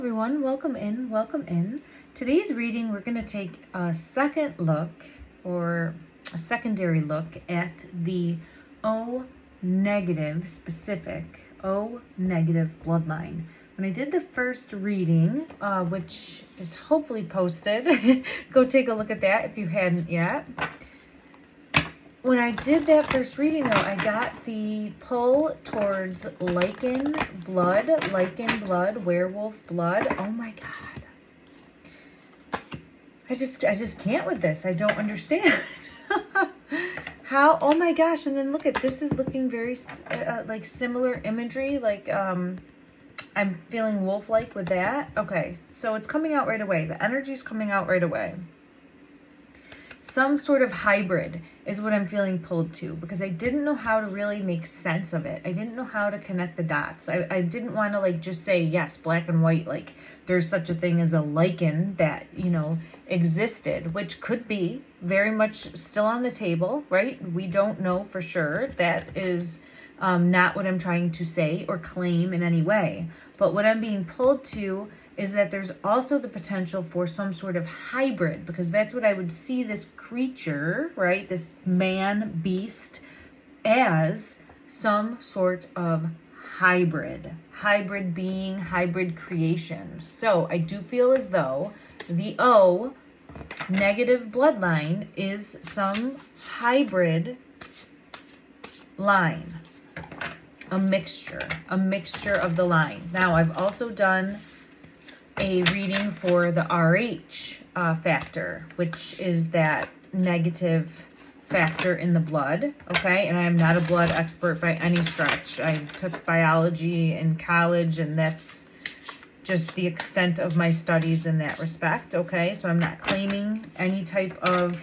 Everyone, welcome in, welcome in. Today's reading, we're going to take a second look or a secondary look at the O negative specific O negative bloodline. When I did the first reading, which is hopefully posted, go take a look at that if you hadn't yet. When I did that first reading, though, I got the pull towards lichen blood, werewolf blood. Oh my God. I just can't with this. I don't understand. How, oh my gosh. And then look at, this is looking very like similar imagery. Like, I'm feeling wolf-like with that. Okay. So it's coming out right away. The energy is coming out right away. Some sort of hybrid is what I'm feeling pulled to, because I didn't know how to really make sense of it. I didn't know how to connect the dots. I didn't want to like just say, yes, black and white, like there's such a thing as a lichen that, you know, existed, which could be very much still on the table, right? We don't know for sure. That is not what I'm trying to say or claim in any way. But what I'm being pulled to is that there's also the potential for some sort of hybrid, because that's what I would see this creature, right? This man beast as some sort of hybrid being, hybrid creation. So I do feel as though the O negative bloodline is some hybrid line, a mixture of the line. Now I've also done a reading for the RH factor, which is that negative factor in the blood, okay? And I am not a blood expert by any stretch. I took biology in college, and that's just the extent of my studies in that respect, okay? So I'm not claiming any type of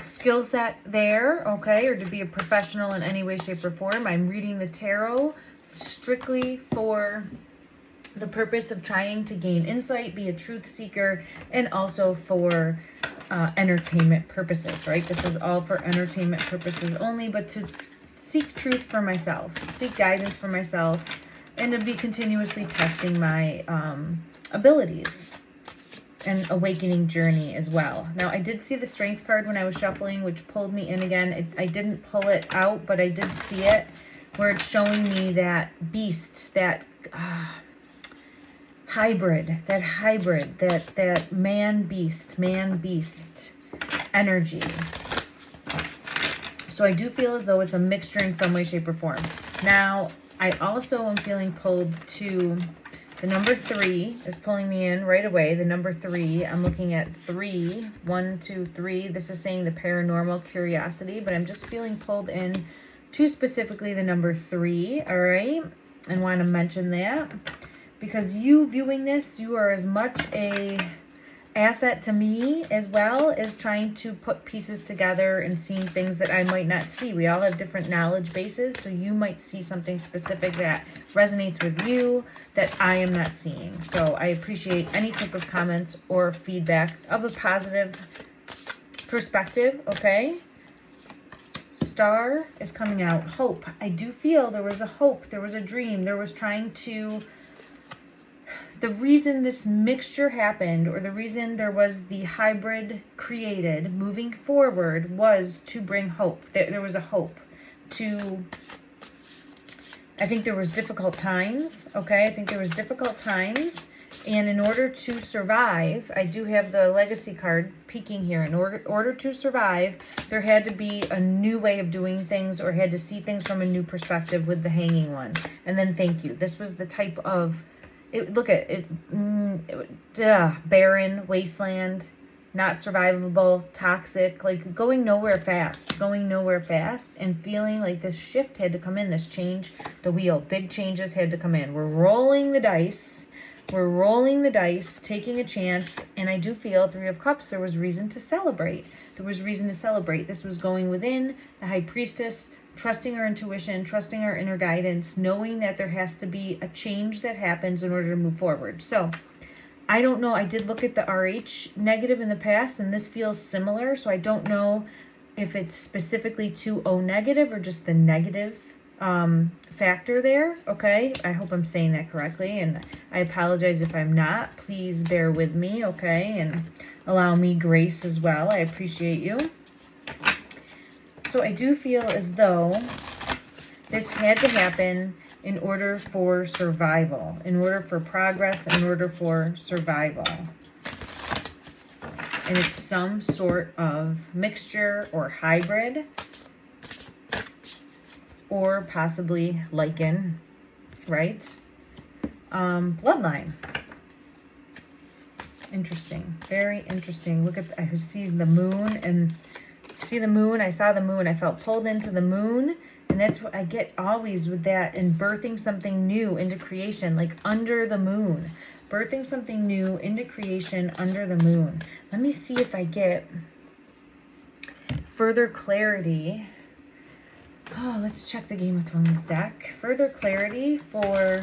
skill set there, okay? Or to be a professional in any way, shape, or form. I'm reading the tarot strictly for the purpose of trying to gain insight, be a truth seeker, and also for entertainment purposes, right? This is all for entertainment purposes only, but to seek truth for myself, seek guidance for myself, and to be continuously testing my abilities and awakening journey as well. Now, I did see the strength card when I was shuffling, which pulled me in again. I didn't pull it out, but I did see it, where it's showing me that beast, that hybrid, that man beast energy. So I do feel as though it's a mixture in some way, shape, or form. Now, I also am feeling pulled to the number 3 is pulling me in right away. The number 3, I'm looking at 3, 1, 2, 3. This is saying the paranormal curiosity, but I'm just feeling pulled in to specifically the number 3, all right? And want to mention that, because you viewing this, you are as much a asset to me as well as trying to put pieces together and seeing things that I might not see. We all have different knowledge bases, so you might see something specific that resonates with you that I am not seeing. So I appreciate any type of comments or feedback of a positive perspective, okay? Star is coming out. Hope. I do feel there was a hope, there was a dream, there was trying to... The reason this mixture happened, or the reason there was the hybrid created moving forward, was to bring hope. There was a hope to... I think there was difficult times, okay? I think there was difficult times, and in order to survive, I do have the legacy card peeking here. In order to survive, there had to be a new way of doing things, or had to see things from a new perspective with the hanging one. And then thank you. This was the type of... look at it, barren, wasteland, not survivable, toxic, like going nowhere fast, and feeling like this shift had to come in, this change, the wheel, big changes had to come in. We're rolling the dice, taking a chance, and I do feel 3 of Cups, there was reason to celebrate. This was going within, the High Priestess, trusting our intuition, trusting our inner guidance, knowing that there has to be a change that happens in order to move forward. So I don't know. I did look at the RH negative in the past, and this feels similar. So I don't know if it's specifically to O negative or just the negative factor there, okay? I hope I'm saying that correctly, and I apologize if I'm not. Please bear with me, okay? And allow me grace as well. I appreciate you. So I do feel as though this had to happen in order for survival, in order for progress, in order for survival. And it's some sort of mixture or hybrid, or possibly lichen, right? Bloodline. Interesting. Very interesting. Look at, I see the moon, and see the moon. I saw the moon. I felt pulled into the moon. And that's what I get always with that, and birthing something new into creation, like under the moon. Birthing something new into creation under the moon. Let me see if I get further clarity. Oh, let's check the Game of Thrones deck. Further clarity for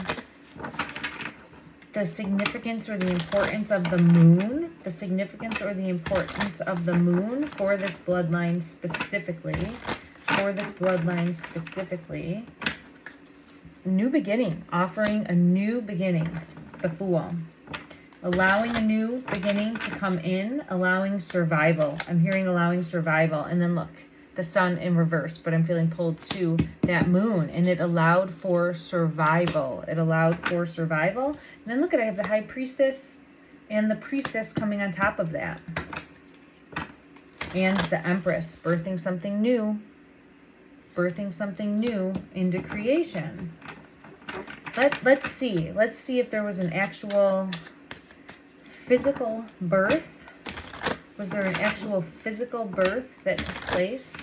the significance or the importance of the moon. The significance or the importance of the moon for this bloodline specifically. For this bloodline specifically. New beginning. Offering a new beginning. The Fool. Allowing a new beginning to come in. Allowing survival. I'm hearing allowing survival. And then look. The sun in reverse, but I'm feeling pulled to that moon, and it allowed for survival. It allowed for survival. And then look at, I have the High Priestess and the Priestess coming on top of that. And the Empress, birthing something new. Birthing something new into creation. Let's see. Let's see if there was an actual physical birth. Was there an actual physical birth that took place?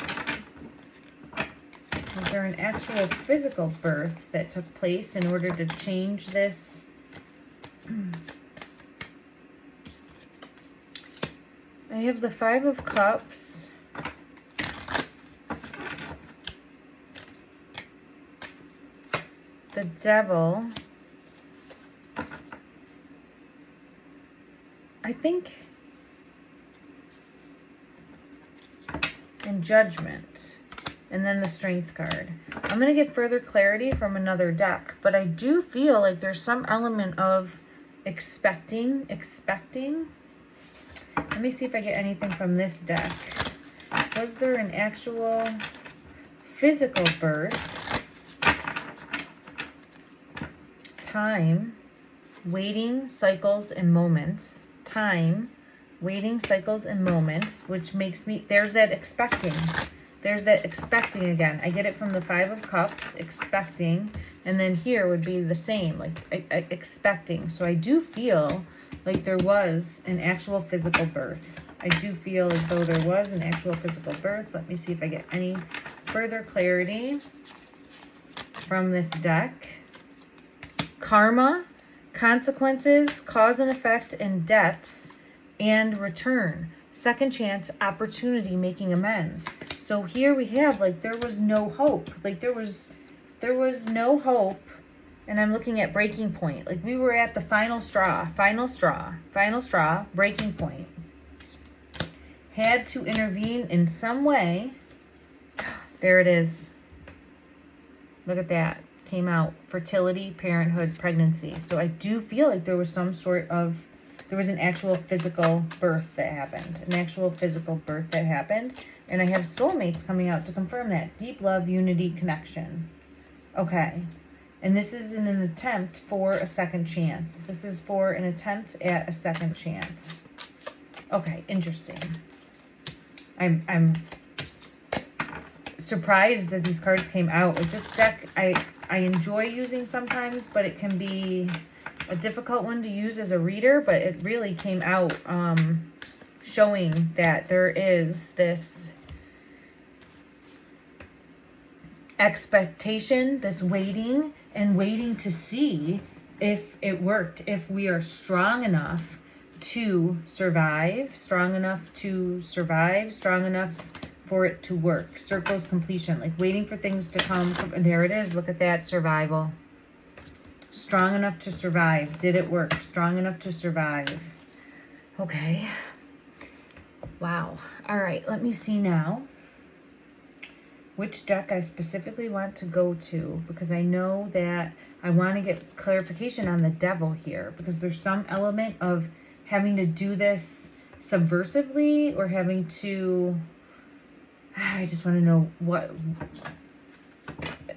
Was there an actual physical birth that took place in order to change this? I have the Five of Cups. The Devil. I think... and Judgment, and then the Strength card. I'm going to get further clarity from another deck, but I do feel like there's some element of expecting. Let me see if I get anything from this deck. Was there an actual physical birth? Time, waiting, cycles, and moments. Time, waiting, cycles, and moments, which makes me, there's that expecting. There's that expecting again. I get it from the Five of Cups, expecting, and then here would be the same, like expecting. So I do feel like there was an actual physical birth. I do feel as though there was an actual physical birth. Let me see if I get any further clarity from this deck. Karma, consequences, cause and effect, and debts, and return. Second chance, opportunity, making amends. So here we have, like, there was no hope. Like, there was no hope. And I'm looking at breaking point. Like, we were at the final straw, breaking point. Had to intervene in some way. There it is. Look at that. Came out. Fertility, parenthood, pregnancy. So I do feel like there was some sort of, there was an actual physical birth that happened. An actual physical birth that happened. And I have soulmates coming out to confirm that. Deep love, unity, connection. Okay. And this is in an attempt for a second chance. This is for an attempt at a second chance. Okay, interesting. I'm surprised that these cards came out. Like, this deck, I enjoy using sometimes, but it can be a difficult one to use as a reader, but it really came out showing that there is this expectation, this waiting, and waiting to see if it worked, if we are strong enough to survive, strong enough for it to work. Circles completion, like waiting for things to come. There it is. Look at that, survival. Strong enough to survive. Did it work? Strong enough to survive. Okay. Wow. All right. Let me see now which deck I specifically want to go to, because I know that I want to get clarification on the devil here, because there's some element of having to do this subversively or having to, I just want to know what,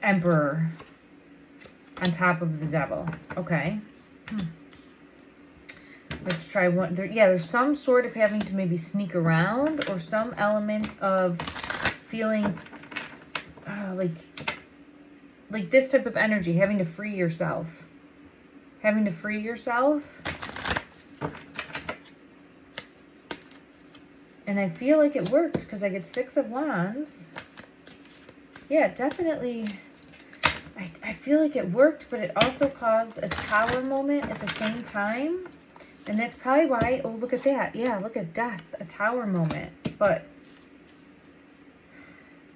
Emperor on top of the devil. Okay. Let's try one. There's some sort of having to maybe sneak around, or some element of feeling like this type of energy, having to free yourself. Having to free yourself. And I feel like it worked because I get 6 of Wands. Yeah, definitely. I feel like it worked, but it also caused a Tower moment at the same time. And that's probably why, oh, look at that. Yeah, look at Death, a Tower moment. But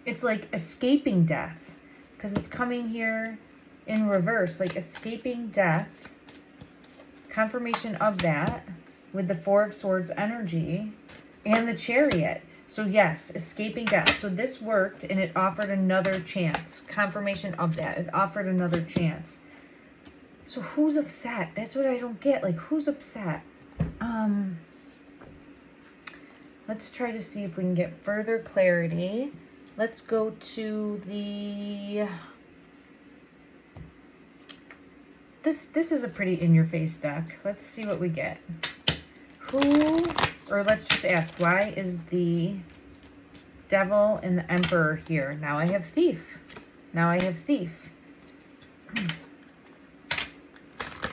it's like escaping death, because it's coming here in reverse, like escaping death. Confirmation of that with the 4 of Swords energy and the Chariot. So yes, escaping death. So this worked, and it offered another chance. Confirmation of that. It offered another chance. So who's upset? That's what I don't get. Like, who's upset? Let's try to see if we can get further clarity. Let's go to the... This is a pretty in-your-face deck. Let's see what we get. Who... Or let's just ask, why is the Devil and the Emperor here? Now I have Thief. Now I have Thief.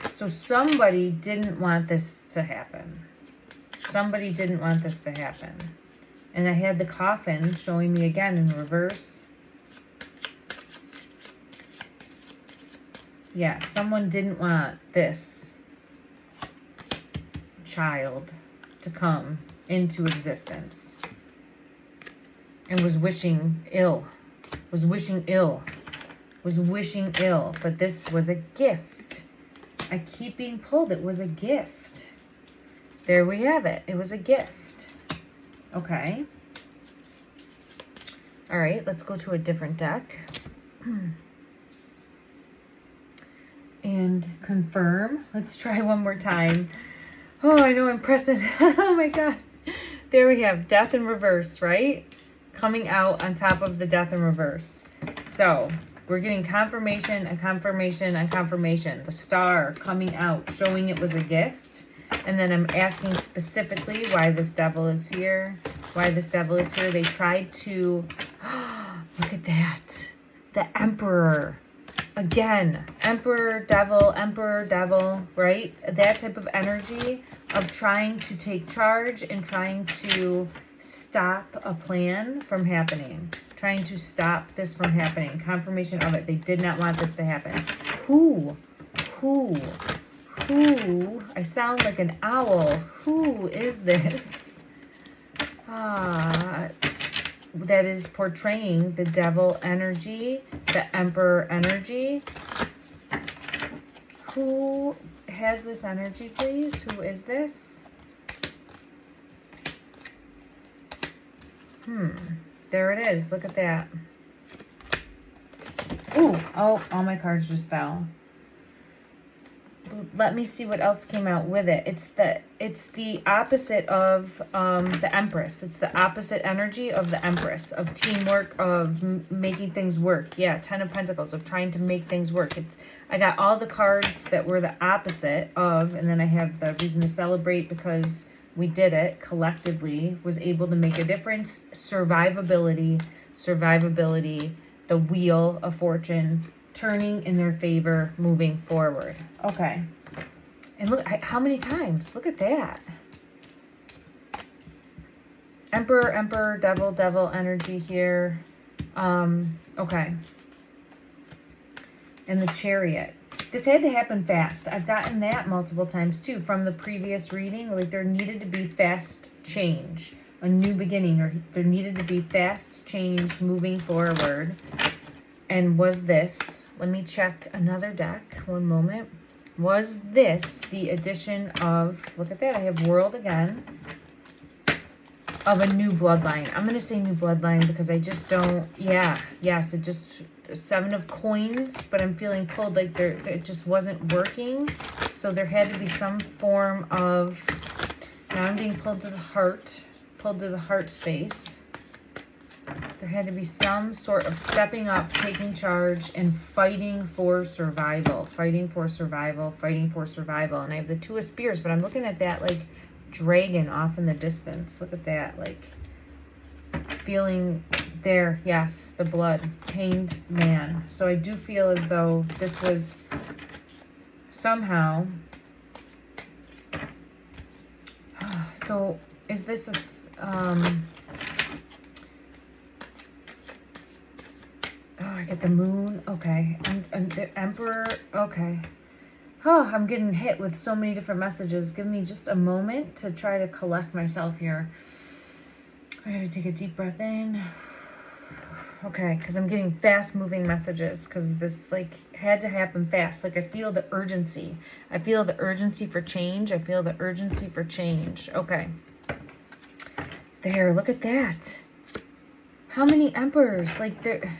So somebody didn't want this to happen. Somebody didn't want this to happen. And I had the Coffin showing me again in reverse. Yeah, someone didn't want this child to come into existence, and was wishing ill, but this was a gift. I keep being pulled. It was a gift. There we have it. It was a gift. Okay. All right, let's go to a different deck and confirm. Let's try one more time. Oh, I know I'm pressing. Oh my God. There we have Death in reverse, right? Coming out on top of the Death in reverse. So we're getting confirmation and confirmation and confirmation. The Star coming out, showing it was a gift. And then I'm asking specifically why this devil is here. Why this devil is here. They tried to, look at that. The Emperor. Again, Emperor, Devil, right? That type of energy of trying to take charge and trying to stop a plan from happening. Trying to stop this from happening. Confirmation of it. They did not want this to happen. Who? I sound like an owl. Who is this? That is portraying the Devil energy, the Emperor energy. Who has this energy, please? Who is this? There it is. Look at that. Ooh, oh, all my cards just fell. Let me see what else came out with it. It's the opposite of the Empress. It's the opposite energy of the Empress, of teamwork, of making things work. Yeah, 10 of Pentacles, of trying to make things work. I got all the cards that were the opposite of, and then I have the Reason to Celebrate because we did it collectively, was able to make a difference. Survivability, the Wheel of Fortune, turning in their favor, moving forward. Okay. And look, how many times? Look at that. Emperor, Devil energy here. Okay. And the Chariot. This had to happen fast. I've gotten that multiple times too from the previous reading. Like there needed to be fast change, a new beginning, or there needed to be fast change moving forward. And was this, let me check another deck, one moment. Was this the addition of, look at that, I have World again. of a new bloodline. I'm going to say new bloodline because I just don't, yeah, yes, it just, 7 of coins, but I'm feeling pulled like it just wasn't working. So there had to be some form of, now I'm being pulled to the heart space. There had to be some sort of stepping up, taking charge, and fighting for survival. Fighting for survival, fighting for survival. And I have the 2 of Spears, but I'm looking at that like dragon off in the distance. Look at that, like feeling there. Yes, the blood, pained man. So I do feel as though this was somehow, so is this a, I get the moon, okay, and the emperor, okay. Oh, I'm getting hit with so many different messages. Give me just a moment to try to collect myself here. I gotta take a deep breath in. Okay, because I'm getting fast-moving messages, because this, like, had to happen fast. Like, I feel the urgency. I feel the urgency for change. I feel the urgency for change. Okay. There, look at that. How many emperors? Like, there...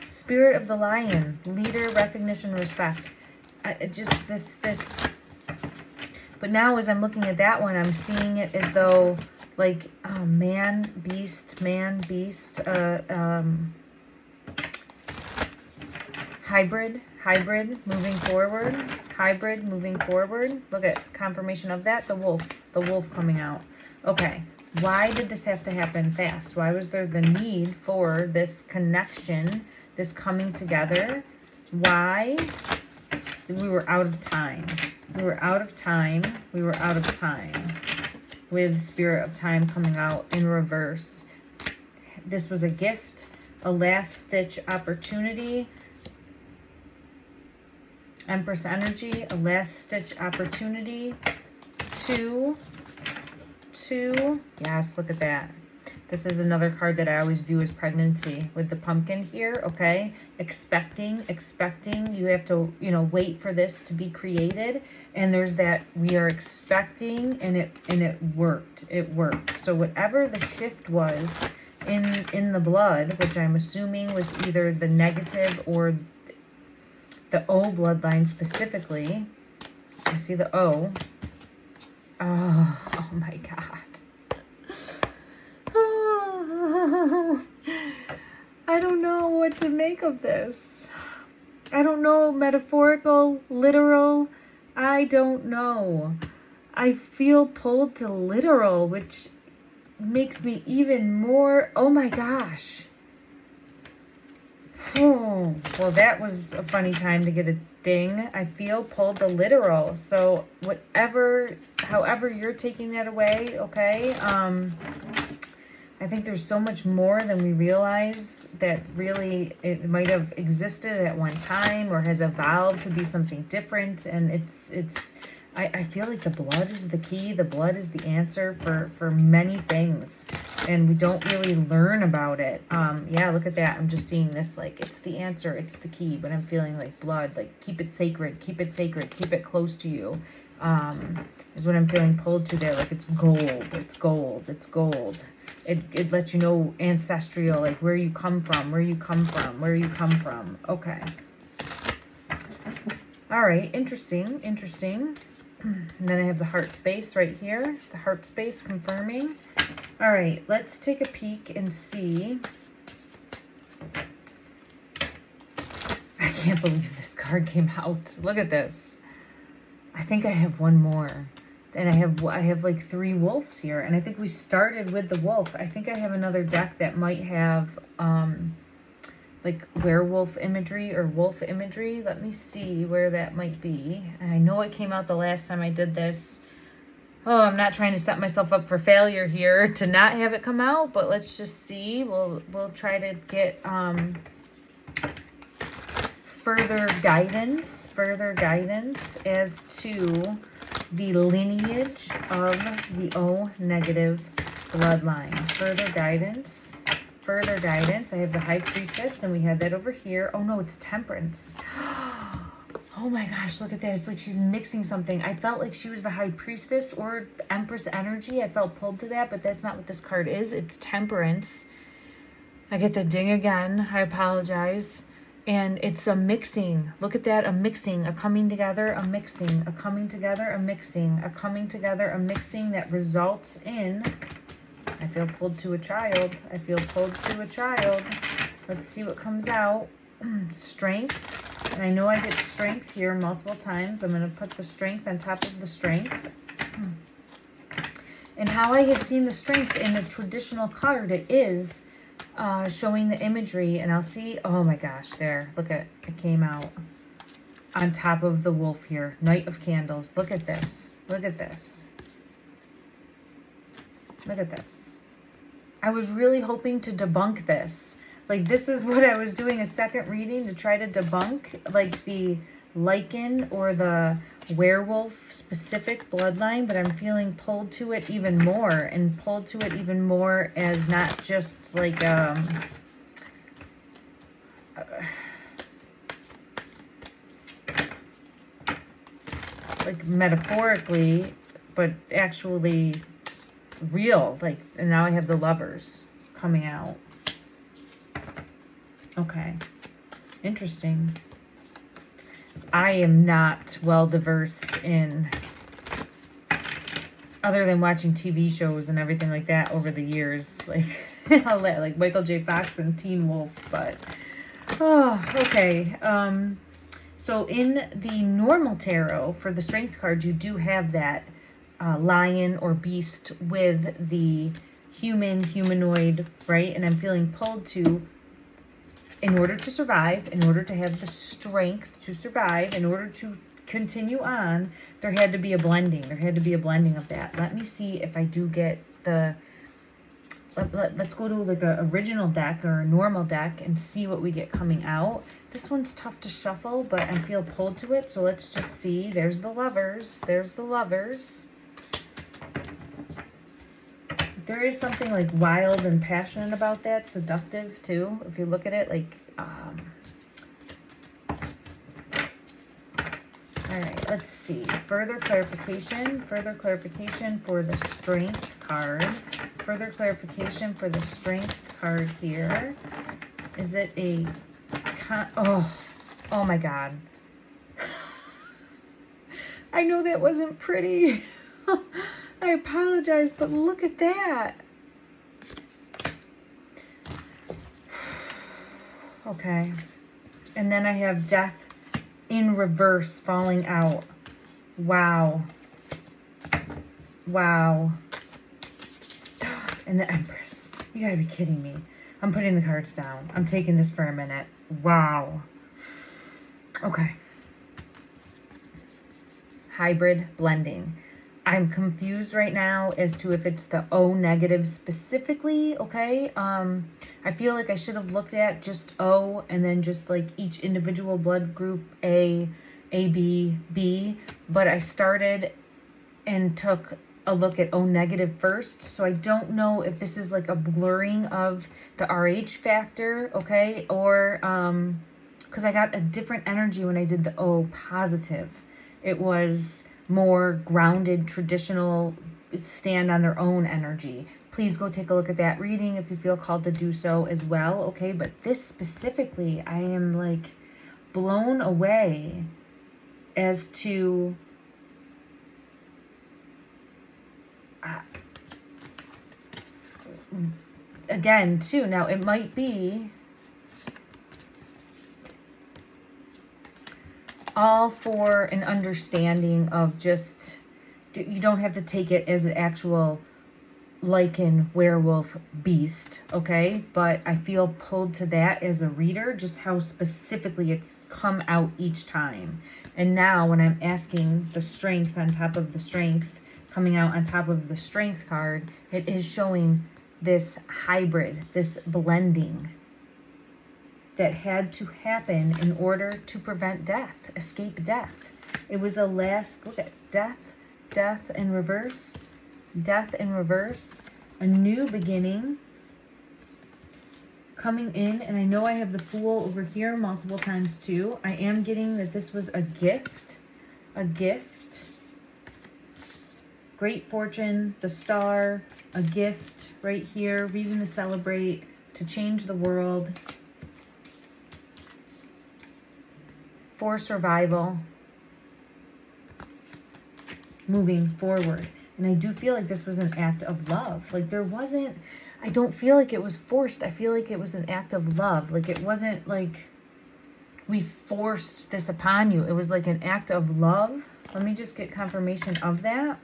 Spirit of the lion, leader, recognition, respect. But now as I'm looking at that one, I'm seeing it as though, like, man, beast, hybrid, moving forward. Look at confirmation of that, the wolf coming out. Okay. Why did this have to happen fast? Why was there the need for this connection, this coming together? Why? We were out of time. With Spirit of Time coming out in reverse. This was a gift, a last-ditch opportunity. Empress energy, a last-ditch opportunity. Two. Yes, look at that. This is another card that I always view as pregnancy with the pumpkin here, okay? Expecting. You have to, wait for this to be created. And there's that we are expecting, and it worked. It worked. So whatever the shift was in the blood, which I'm assuming was either the negative or the O bloodline specifically. I see the O. Oh my God. I don't know what to make of this. I don't know, metaphorical, literal, I don't know. I feel pulled to literal, which makes me even more, oh my gosh. Oh, well, that was a funny time to get a ding. I feel pulled to literal. So however you're taking that away, okay? I think there's so much more than we realize that really it might have existed at one time or has evolved to be something different. And I feel like the blood is the key. The blood is the answer for many things. And we don't really learn about it. Yeah, look at that. I'm just seeing this like it's the answer. It's the key. But I'm feeling like blood, like keep it sacred. Keep it sacred. Keep it close to you. Is what I'm feeling pulled to there. Like it's gold. It's gold. It's gold. It lets you know ancestral, like where you come from. Okay. All right. Interesting. And then I have the heart space right here. The heart space confirming. All right. Let's take a peek and see. I can't believe this card came out. Look at this. I think I have one more. And I have like 3 wolves here. And I think we started with the wolf. I think I have another deck that might have like werewolf imagery or wolf imagery. Let me see where that might be. And I know it came out the last time I did this. Oh, I'm not trying to set myself up for failure here to not have it come out, but let's just see. We'll try to get further guidance as to the lineage of the O negative bloodline. Further guidance. I have the High Priestess, and we had that over here. Oh no, it's Temperance. Oh my gosh, look at that. It's like she's mixing something. I felt like she was the high priestess or empress energy. I felt pulled to that, but that's not what this card is. It's temperance. I get the ding again. I apologize. And it's a mixing. Look at that. A mixing, a coming together, a mixing, a coming together, a mixing, a coming together, a mixing that results in, I feel pulled to a child. I feel pulled to a child. Let's see what comes out. Strength. And I know I get strength here multiple times. I'm going to put the strength on top of the strength. And how I had seen the strength in the traditional card, it is showing the imagery, and I'll see, oh my gosh, there, look at, it came out on top of the wolf here, Knight of Candles. Look at this, look at this, look at this. I was really hoping to debunk this. Like, this is what I was doing a second reading to try to debunk, like the lichen or the werewolf specific bloodline, but I'm feeling pulled to it even more, and pulled to it even more as not just like like metaphorically, but actually real. Like, and now I have the Lovers coming out. Okay, interesting. I am not well versed in, other than watching TV shows and everything like that over the years, like like Michael J. Fox and Teen Wolf. But oh, okay. So in the normal tarot for the strength card, you do have that lion or beast with the humanoid, right? And I'm feeling pulled to, in order to survive, in order to have the strength to survive, in order to continue on, there had to be a blending. There had to be a blending of that. Let me see if I do get the, let's go to like a original deck or a normal deck and see what we get coming out. This one's tough to shuffle, but I feel pulled to it. So let's just see. There's the Lovers. There's the Lovers. There is something like wild and passionate about that, seductive too, if you look at it. Like, all right, let's see. Further clarification for the strength card. Further clarification for the strength card here. Is it a, oh my God. I know that wasn't pretty. I apologize, but look at that. Okay. And then I have death in reverse falling out. Wow. Wow. And the Empress. You gotta be kidding me. I'm putting the cards down. I'm taking this for a minute. Wow. Okay. Hybrid blending. I'm confused right now as to if it's the O negative specifically, okay? I feel like I should have looked at just O and then just like each individual blood group, A, B, B, but I started and took a look at O negative first, so I don't know if this is like a blurring of the RH factor, okay? Or, because I got a different energy when I did the O positive. It was more grounded, traditional, stand on their own energy. Please go take a look at that reading if you feel called to do so as well, okay? But this specifically, I am like blown away as to again too, now it might be all for an understanding of just, you don't have to take it as an actual lichen, werewolf, beast, okay? But I feel pulled to that as a reader, just how specifically it's come out each time. And now when I'm asking the strength on top of the strength, coming out on top of the strength card, it is showing this hybrid, this blending that had to happen in order to prevent death, escape death. It was a last, look at death, death in reverse, death in reverse, a new beginning, coming in, and I know I have the Fool over here multiple times too. I am getting that this was a gift. A gift. Great fortune, the Star, a gift right here. Reason to celebrate, to change the world. For survival. Moving forward. And I do feel like this was an act of love. Like there wasn't, I don't feel like it was forced. I feel like it was an act of love. Like it wasn't like we forced this upon you. It was like an act of love. Let me just get confirmation of that.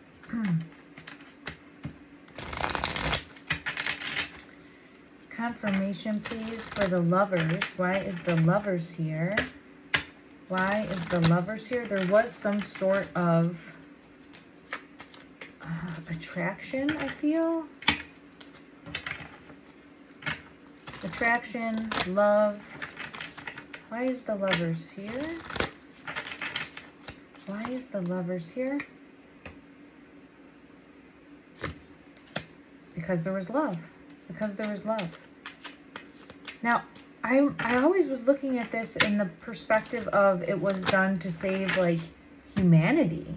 Confirmation, please, for the Lovers. Why is the Lovers here? Why is the Lovers here? There was some sort of attraction, I feel. Attraction, love. Why is the Lovers here? Why is the Lovers here? Because there was love. Because there was love. Now, I always was looking at this in the perspective of it was done to save, like, humanity.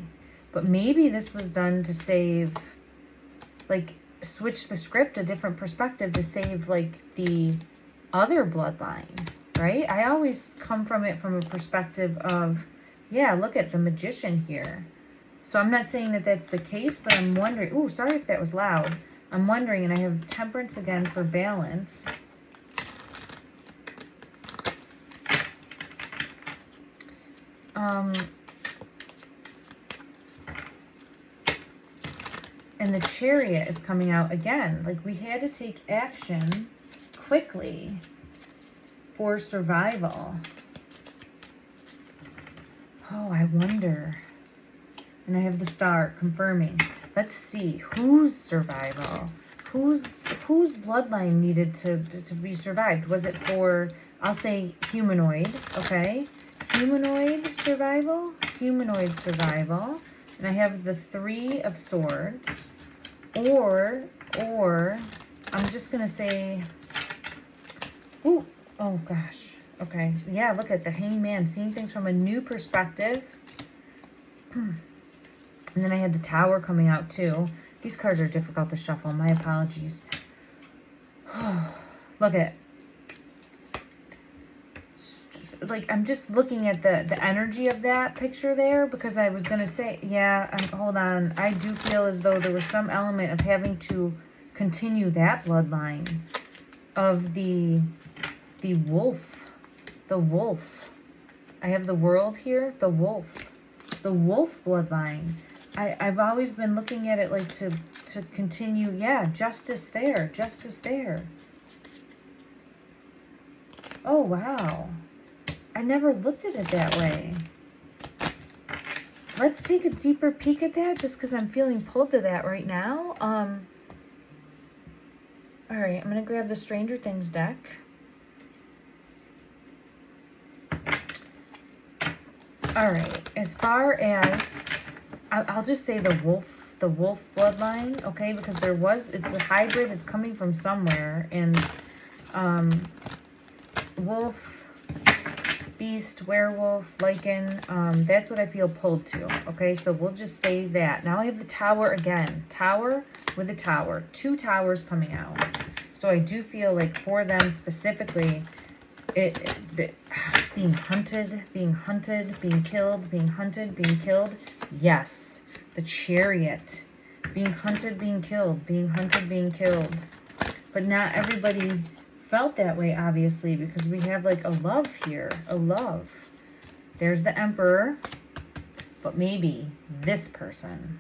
But maybe this was done to save, like, switch the script, a different perspective to save, like, the other bloodline, right? I always come from it from a perspective of, yeah, look at the Magician here. So I'm not saying that that's the case, but I'm wondering, ooh, sorry if that was loud. I'm wondering, and I have Temperance again for balance. And the Chariot is coming out again. Like we had to take action quickly for survival. Oh, I wonder. And I have the Star confirming. Let's see whose survival, whose bloodline needed to be survived. Was it for, I'll say humanoid, okay? Humanoid survival, and I have the Three of Swords, or I'm just gonna say, ooh, oh gosh, okay, yeah, look at the Hangman, seeing things from a new perspective. And then I had the Tower coming out too. These cards are difficult to shuffle. My apologies. Look at, like, I'm just looking at the energy of that picture there because I was going to say, yeah, hold on. I do feel as though there was some element of having to continue that bloodline of the wolf. The wolf. I have the World here. The wolf. The wolf bloodline. I've always been looking at it like to continue, yeah, justice there, justice there. Oh, wow. I never looked at it that way. Let's take a deeper peek at that just because I'm feeling pulled to that right now. All right, I'm going to grab the Stranger Things deck. All right, as far as, I'll just say the wolf bloodline, okay, because it's a hybrid, it's coming from somewhere, and wolf, beast, werewolf, lichen, that's what I feel pulled to, okay, so we'll just say that. Now I have the Tower again, Tower with a Tower, 2 towers coming out, so I do feel like for them specifically, being hunted, being killed, being hunted, being killed. Yes, the Chariot. Being hunted, being killed, being hunted, being killed. But not everybody felt that way, obviously, because we have like a love here, a love. There's the Emperor, but maybe this person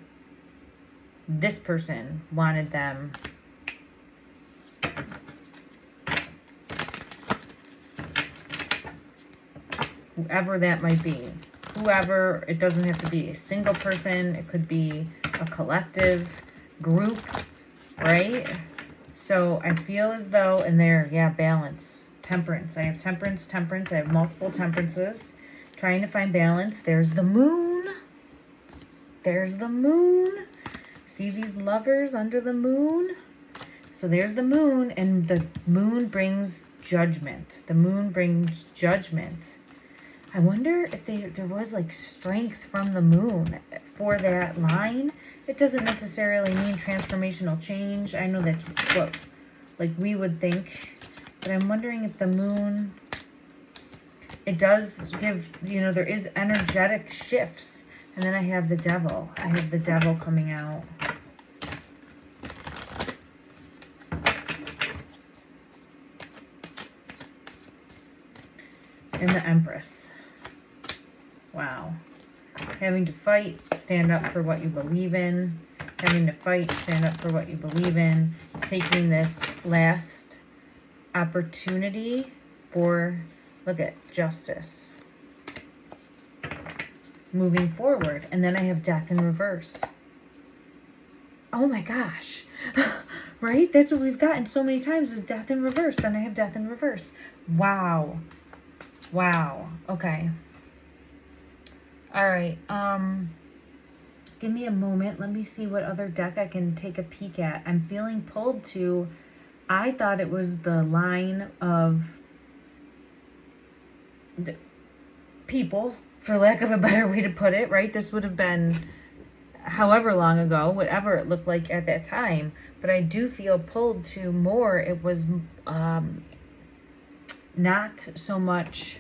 wanted them. Whoever that might be. Whoever, it doesn't have to be a single person. It could be a collective group, right? So I feel as though, and there, yeah, balance. Temperance. I have temperance. I have multiple temperances. Trying to find balance. There's the Moon. There's the Moon. See these lovers under the Moon? So there's the Moon, and the Moon brings judgment. The moon brings judgment. I wonder if there was like strength from the moon for that line. It doesn't necessarily mean transformational change. I know that's what like we would think, but I'm wondering if the moon, it does give, you know, there is energetic shifts. And then I have the devil. I have the devil coming out. And the Empress. Wow. Having to fight, stand up for what you believe in. Having to fight, stand up for what you believe in. Taking this last opportunity for, look at, justice. Moving forward. And then I have death in reverse. Oh my gosh. Right? That's what we've gotten so many times is death in reverse. Then I have death in reverse. Wow. Wow. Okay. All right. Give me a moment. Let me see what other deck I can take a peek at. I'm feeling pulled to, I thought it was the line of the people, for lack of a better way to put it, right? This would have been however long ago, whatever it looked like at that time. But I do feel pulled to more. It was not so much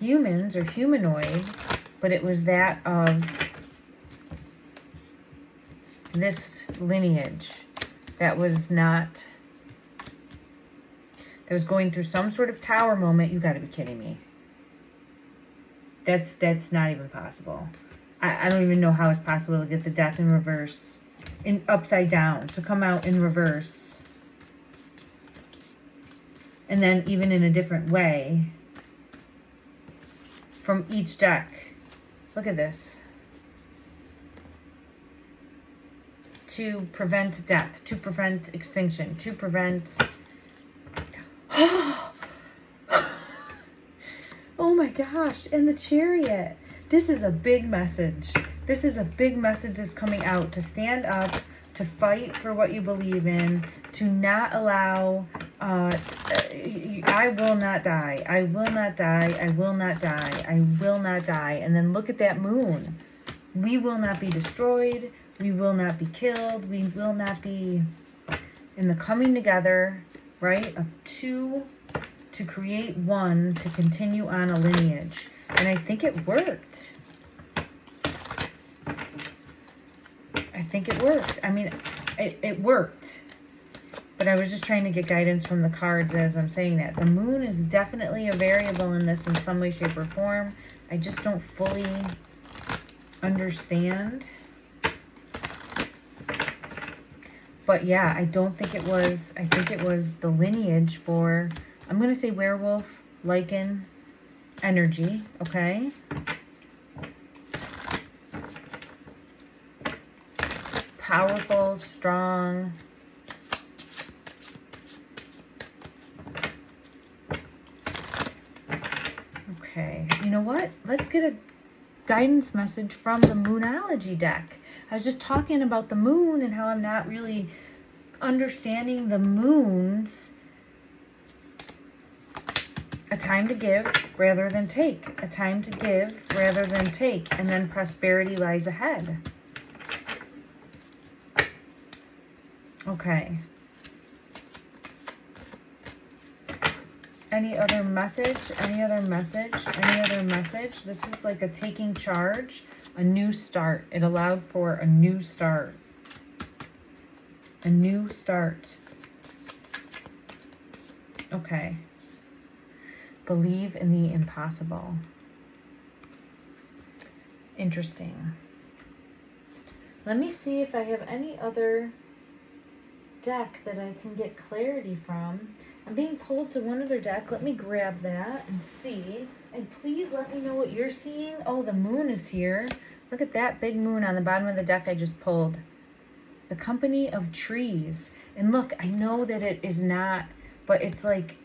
humans or humanoid, but it was that of this lineage that was not, that was going through some sort of tower moment. You got to be kidding me. That's not even possible. I don't even know how it's possible to get the death in reverse, in upside down, to come out in reverse. And then even in a different way from each deck. Look at this. To prevent death, to prevent extinction, to prevent... Oh my gosh, and the Chariot. This is a big message. This is a big message that's coming out, to stand up, to fight for what you believe in, to not allow, I will not die, I will not die, I will not die, I will not die. And then look at that moon. We will not be destroyed, we will not be killed, we will not be, in the coming together, right, of two to create one, to continue on a lineage. And I think it worked. I think it worked. I mean, it worked. But I was just trying to get guidance from the cards as I'm saying that. The moon is definitely a variable in this in some way, shape, or form. I just don't fully understand. But yeah, I don't think it was, I think it was the lineage for, I'm going to say werewolf, lichen, energy, okay? Powerful, strong. Okay, you know what? Let's get a guidance message from the Moonology deck. I was just talking about the moon and how I'm not really understanding the moons. A time to give rather than take. A time to give rather than take. And then prosperity lies ahead. Okay. Any other message? Any other message? Any other message? This is like a taking charge. A new start. It allowed for a new start. A new start. Okay. Believe in the impossible. Interesting. Let me see if I have any other deck that I can get clarity from. I'm being pulled to one other deck. Let me grab that and see. And please let me know what you're seeing. Oh, the moon is here. Look at that big moon on the bottom of the deck I just pulled. The company of trees. And look, I know that it is not, but it's like,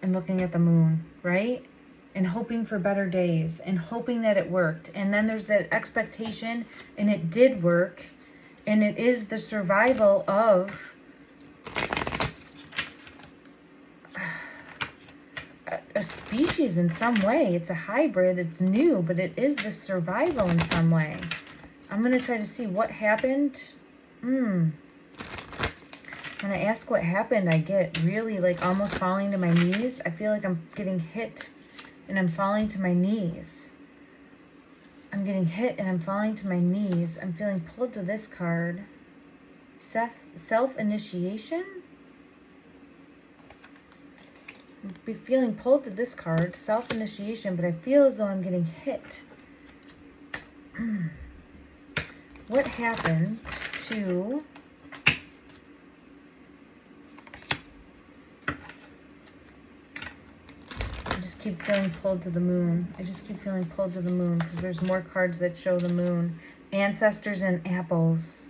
I'm looking at the moon, right? And hoping for better days and hoping that it worked. And then there's that expectation, and it did work. And it is the survival of a species in some way. It's a hybrid, it's new, but it is the survival in some way. I'm going to try to see what happened. When I ask what happened, I get really like almost falling to my knees. I feel like I'm getting hit and I'm falling to my knees. I'm getting hit and I'm falling to my knees. I'm feeling pulled to this card. Self-initiation? I'm feeling pulled to this card. Self-initiation, but I feel as though I'm getting hit. What happened to... I just keep feeling pulled to the moon. I just keep feeling pulled to the moon because there's more cards that show the moon. Ancestors and apples.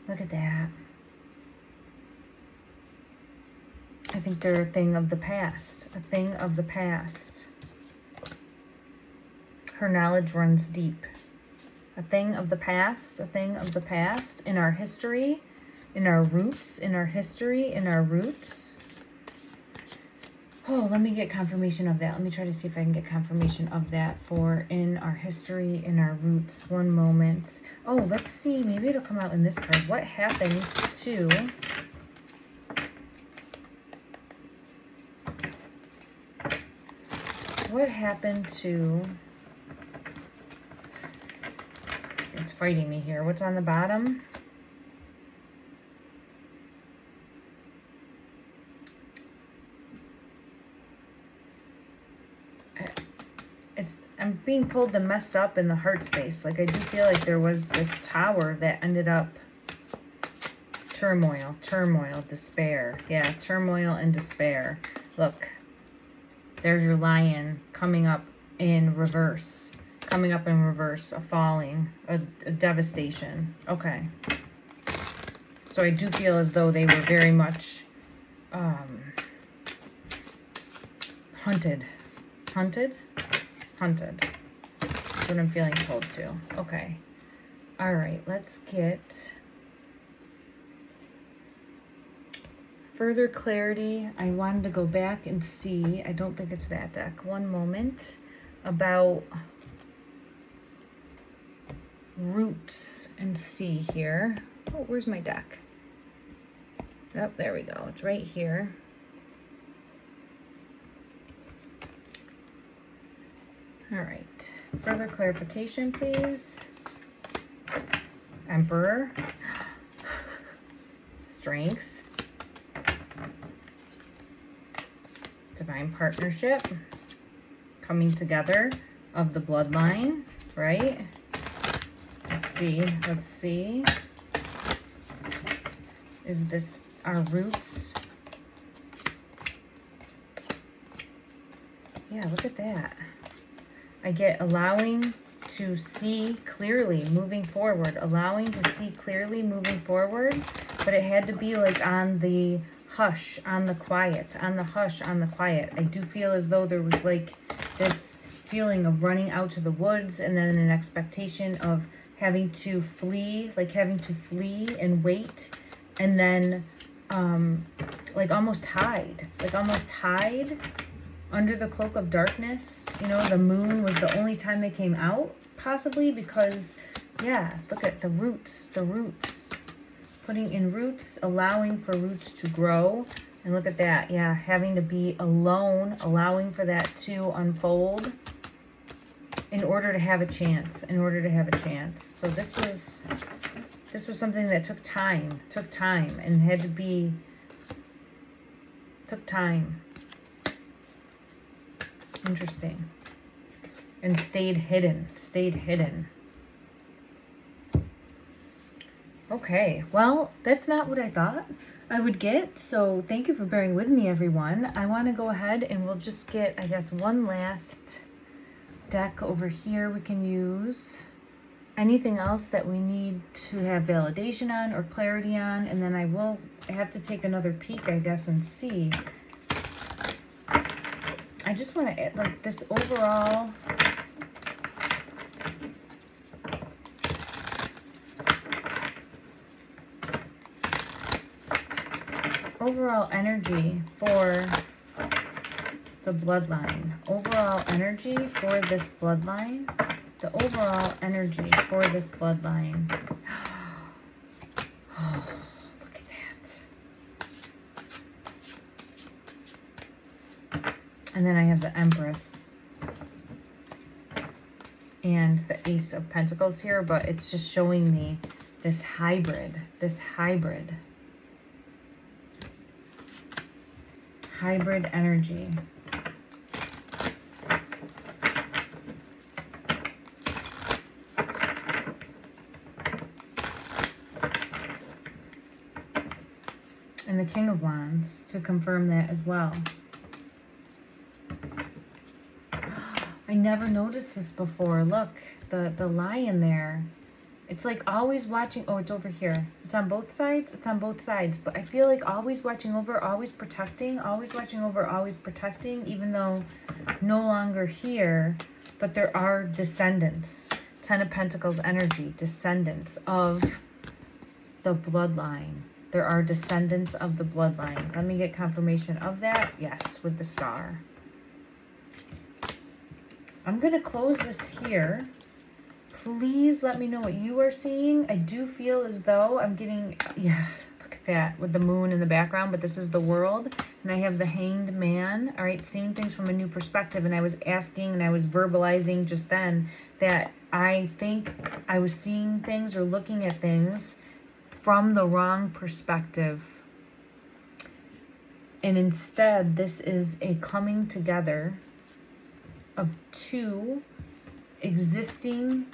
Look at that. I think they're a thing of the past. A thing of the past. Her knowledge runs deep. A thing of the past. A thing of the past. In our history. In our roots. In our history. In our roots. Oh, let me get confirmation of that. Let me try to see if I can get confirmation of that for in our history, in our roots. One moment. Oh, let's see. Maybe it'll come out in this card. What happened to... What happened to... It's fighting me here. What's on the bottom? I'm being pulled and messed up in the heart space. Like I do feel like there was this tower that ended up turmoil, despair. Yeah, turmoil and despair. Look, there's your lion coming up in reverse. A falling, a devastation. Okay. So I do feel as though they were very much hunted. That's what I'm feeling pulled to. Okay. All right, let's get further clarity. I wanted to go back and see. I don't think it's that deck. One moment. About roots and see here. Oh, where's my deck? Oh, there we go. It's right here. All right, further clarification, please. Emperor, strength, divine partnership, coming together of the bloodline, right? Let's see. Is this our roots? Yeah, look at that. I get allowing to see clearly moving forward. Allowing to see clearly moving forward. But it had to be like on the hush, on the quiet. On the hush, on the quiet. I do feel as though there was like this feeling of running out to the woods and then an expectation of having to flee. Like having to flee and wait. And then like almost hide. Like almost hide. Under the cloak of darkness. You know, the moon was the only time they came out, possibly, because, yeah, look at the roots, Putting in roots, allowing for roots to grow. And look at that, yeah, having to be alone, allowing for that to unfold in order to have a chance, So this was something that took time, and had to be, took time. Interesting. And stayed hidden. Okay, well, that's not what I thought I would get. So thank you for bearing with me, everyone. I want to go ahead and we'll just get, I guess, one last deck over here we can use. Anything else that we need to have validation on or clarity on. And then I have to take another peek, I guess, and see. I just want to, like, this overall, Overall energy for the bloodline. Overall energy for this bloodline. The overall energy for this bloodline. Oh, look at that. And then I have the Empress. And the Ace of Pentacles here, but it's just showing me this hybrid energy. And the King of Wands to confirm that as well. I never noticed this before. Look, the lion there. It's like always watching. Oh, it's over here. It's on both sides. It's on both sides. But I feel like always watching over, always protecting, always watching over, always protecting, even though no longer here. But there are descendants. 10 of Pentacles energy. Descendants of the bloodline. There are descendants of the bloodline. Let me get confirmation of that. Yes, with the star. I'm going to close this here. Please let me know what you are seeing. I do feel as though I'm getting, yeah, look at that with the moon in the background, but this is the world. And I have the Hanged Man, all right, seeing things from a new perspective. And I was asking and I was verbalizing just then that I think I was seeing things or looking at things from the wrong perspective. And instead, this is a coming together of two existing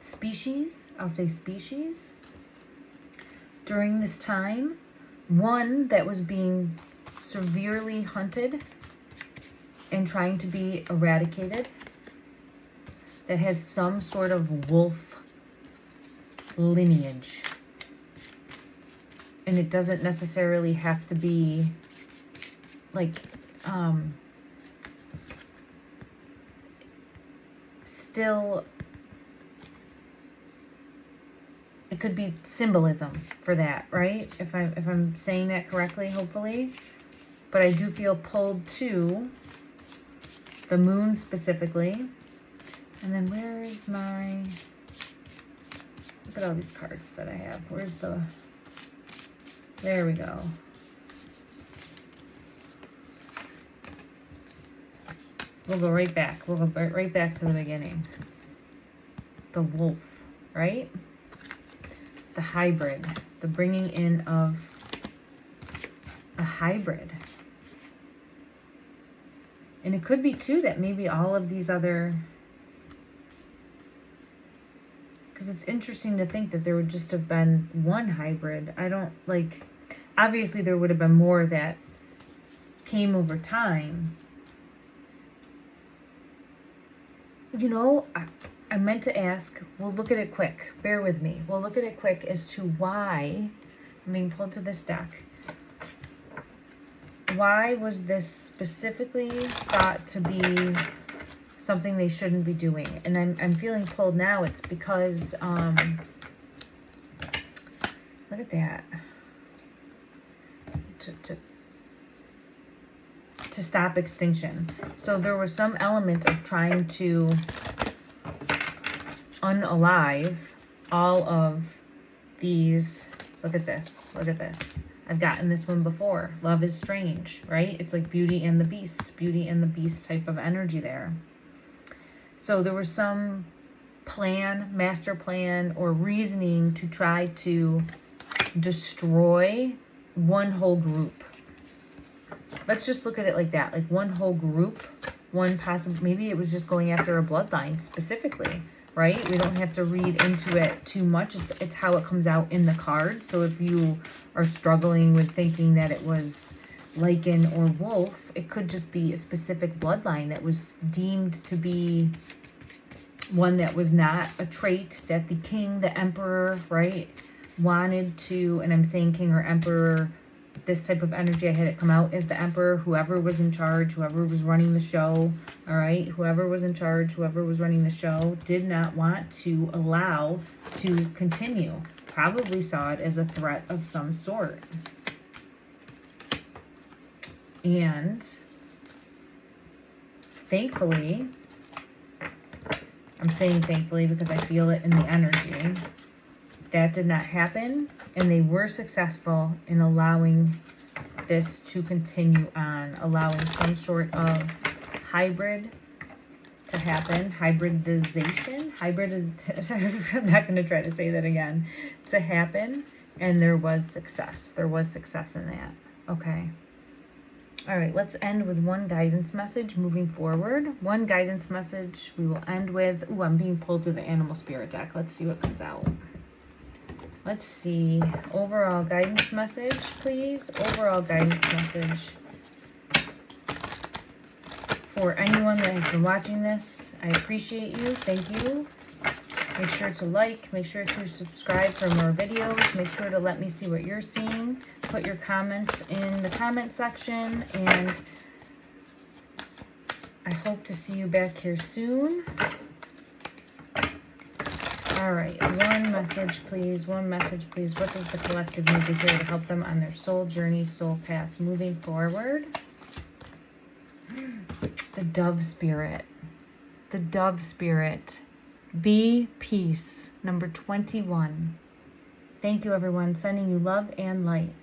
species, I'll say species, during this time. One that was being severely hunted and trying to be eradicated, that has some sort of wolf lineage. And it doesn't necessarily have to be like still, it could be symbolism for that, right? If I'm saying that correctly, hopefully. But I do feel pulled to the moon specifically. And then where is my, look at all these cards that I have. Where's the, there we go. We'll go right back. We'll go right back to the beginning. The wolf, right? The hybrid. The bringing in of a hybrid. And it could be, too, that maybe all of these other... Because it's interesting to think that there would just have been one hybrid. I don't, like... Obviously, there would have been more that came over time. You know, I meant to ask, we'll look at it quick. Bear with me. We'll look at it quick as to why, I'm being pulled to this deck. Why was this specifically thought to be something they shouldn't be doing? And I'm feeling pulled now. It's because, look at that. To stop extinction. So there was some element of trying to unalive all of these. Look at this. Look at this. I've gotten this one before. Love is strange, right? It's like Beauty and the Beast. Beauty and the Beast type of energy there. So there was some plan, master plan, or reasoning to try to destroy one whole group. Let's just look at it like that. Like one whole group, one possible, maybe it was just going after a bloodline specifically, right? We don't have to read into it too much. It's how it comes out in the card. So if you are struggling with thinking that it was lichen or wolf, it could just be a specific bloodline that was deemed to be one that was not a trait that the king, the emperor, right, wanted to, and I'm saying king or emperor, this type of energy, I had it come out as the emperor, whoever was in charge, whoever was running the show, all right? Whoever was in charge, whoever was running the show, did not want to allow to continue, probably saw it as a threat of some sort. And thankfully, I'm saying thankfully because I feel it in the energy, that did not happen, and they were successful in allowing this to continue on, allowing some sort of hybrid to happen, hybridization, I'm not going to try to say that again, to happen, and there was success. There was success in that. Okay. All right, let's end with one guidance message moving forward. One guidance message we will end with. Ooh, I'm being pulled to the animal spirit deck. Let's see what comes out. Let's see. Overall guidance message, please. Overall guidance message for anyone that has been watching this. I appreciate you. Thank you. Make sure to like. Make sure to subscribe for more videos. Make sure to let me see what you're seeing. Put your comments in the comment section. And I hope to see you back here soon. All right, one message, please. One message, please. What does the collective need to hear to help them on their soul journey, soul path, moving forward? The dove spirit. The dove spirit. Be peace. Number 21. Thank you, everyone. Sending you love and light.